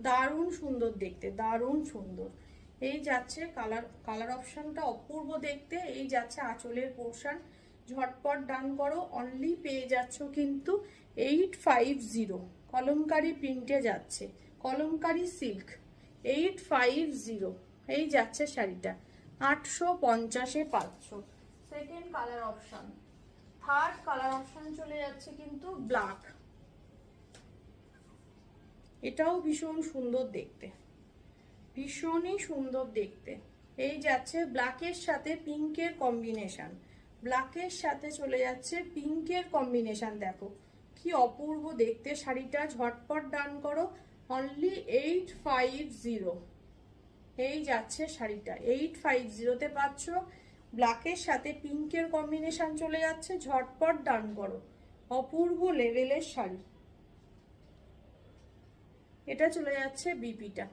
দারুণ সুন্দর দেখতে, দারুণ সুন্দর। এই যাচ্ছে কালার, কালার অপশনটা অপূর্ব দেখতে। এই যাচ্ছে আঁচলের পোর্শন, ঝটপট ডান করো। অনলি পেয়ে যাচ্ছ কিন্তু 850, কলমকারি প্রিন্টে যাচ্ছে, কলমকারি সিল্ক, 850। এই যাচ্ছে শাড়িটা, 850-এ পাচ্ছ। Second colour option, third colour option চলে যাচ্ছে কিন্তু ব্ল্যাক। এটাও ভীষণ সুন্দর দেখতে, ভীষণই সুন্দর দেখতে। এই যাচ্ছে ব্ল্যাকের সাথে পিঙ্কের কম্বিনেশন, ব্ল্যাকের সাথে চলে যাচ্ছে পিঙ্কের কম্বিনেশন। দেখো কি অপূর্ব দেখতে শাড়িটা, ঝটপট ডান করো। অনলি 850। এই যাচ্ছে শাড়িটা, 850-তে পাচ্ছ। ব্ল্যাকের সাথে পিঙ্কের কম্বিনেশন চলে যাচ্ছে, ঝটপট ডান করো। অপূর্ব লেভেলের শাড়ি। এটা চলে যাচ্ছে বিপিটা।